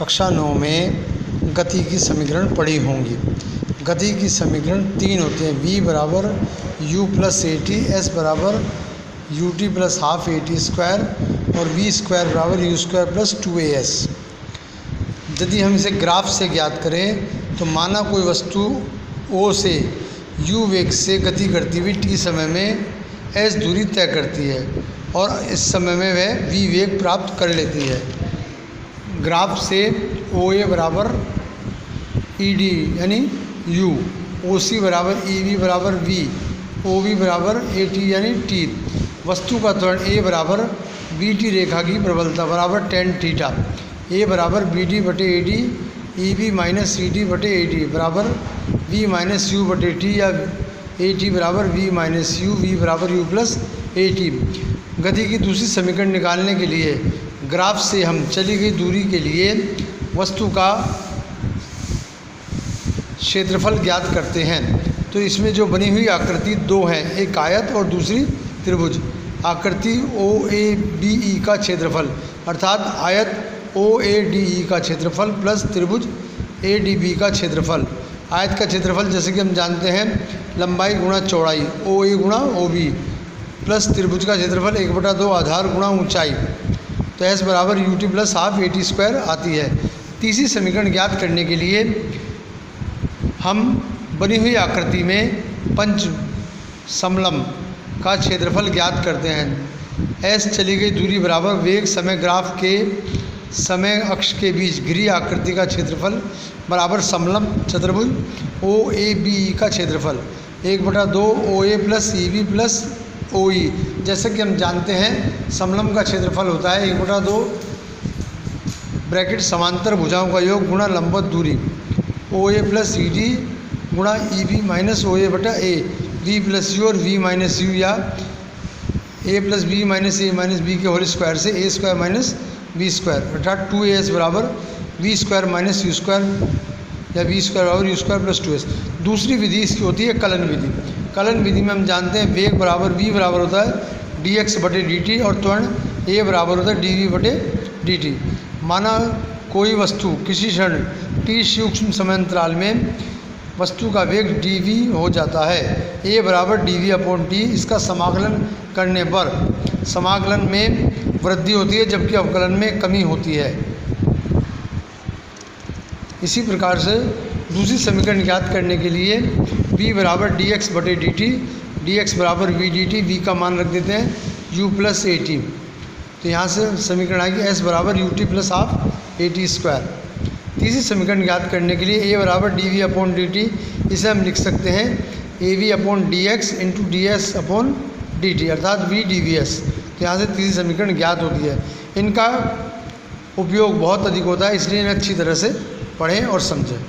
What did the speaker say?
कक्षा 9 में गति की समीकरण पढ़ी होंगी। गति की समीकरण 3 होते हैं। v बराबर u plus a t, s बराबर u t plus half a t square और v स्क्वायर बराबर यू स्क्वायर प्लस 2as। यदि हम इसे ग्राफ से ज्ञात करें तो माना कोई वस्तु O से u वेग से गति करती हुई t समय में s दूरी तय करती है और इस समय में वह v वेग प्राप्त कर लेती है। ग्राफ से OA बराबर ED यानी U, OC बराबर EV बराबर V, OB बराबर AT यानी T। वस्तु का त्वरण A बराबर BT रेखा की प्रबलता बराबर tan थीटा। A बराबर BD बटे AD, EB माइनस CD बटे AD बराबर V माइनस U बटे T या AT बराबर V माइनस U, V बराबर U प्लस AT। गति की दूसरी समीकरण निकालने के लिए ग्राफ से हम चली गई दूरी के लिए वस्तु का क्षेत्रफल ज्ञात करते हैं। तो इसमें जो बनी हुई आकृति दो हैं, एक आयत और दूसरी त्रिभुज। आकृति OABE का क्षेत्रफल अर्थात आयत OADE का क्षेत्रफल प्लस त्रिभुज ADB का क्षेत्रफल। आयत का क्षेत्रफल जैसे कि हम जानते हैं लंबाई गुणा चौड़ाई OA गुणा OB प्लस त्रिभुज का क्षेत्रफल 1/2 आधार गुणा ऊंचाई। तो S बराबर u t plus half a t square आती है। तीसरी समीकरण ज्ञात करने के लिए हम बनी हुई आकृति में पंच समलम का क्षेत्रफल ज्ञात करते हैं। S चली गई दूरी बराबर वेग समय ग्राफ के समय अक्ष के बीच घिरी आकृति का क्षेत्रफल बराबर समलम चतुर्भुज OABE का क्षेत्रफल 1/2 OA plus EB plus OE। जैसे कि हम जानते हैं समलम का क्षेत्रफल होता है 1/2 ब्रैकेट समांतर भुजाओं का योग गुणा लंबवत दूरी OA प्लस ED गुणा EB माइनस OA बटा A, V प्लस U और V माइनस U या A plus B minus A minus B के होल स्क्वायर से A square minus B square अर्थात 2AS बराबर V square minus U square या V square बराबर U square plus 2S। दूसरी विधि इसकी होती है कलन विधि। कलन विधि में हम जानते हैं वेग बराबर V बराबर होता है dx बटे dt और त्वरण A बराबर होता है dv बटे dt। माना कोई वस्तु किसी क्षण t सूक्ष्म समय अंतराल में वस्तु का वेग dv हो जाता है। A बराबर dv अपॉन t। इसका समाकलन करने पर समाकलन में वृद्धि होती है जबकि अवकलन में कमी होती है। इसी प्रकार से दूसरी समीकरण ज्ञात करने के लिए v बराबर dx बटे dt, dx बराबर v dt, v का मान रख देते हैं u प्लस ए टी। तो यहाँ से समीकरण आएगी s बराबर u t plus half a t square. तीसरी समीकरण ज्ञात करने के लिए a बराबर dv अपॉन dt, इसे हम लिख सकते हैं av upon dx into ds upon dt अर्थात v dvs। तो यहाँ से तीसरी समीकरण ज्ञात होती है। इनका उपयोग बहुत अधिक होता है, इसलिए इन्हें अच्छी तरह से पढ़ें और समझें।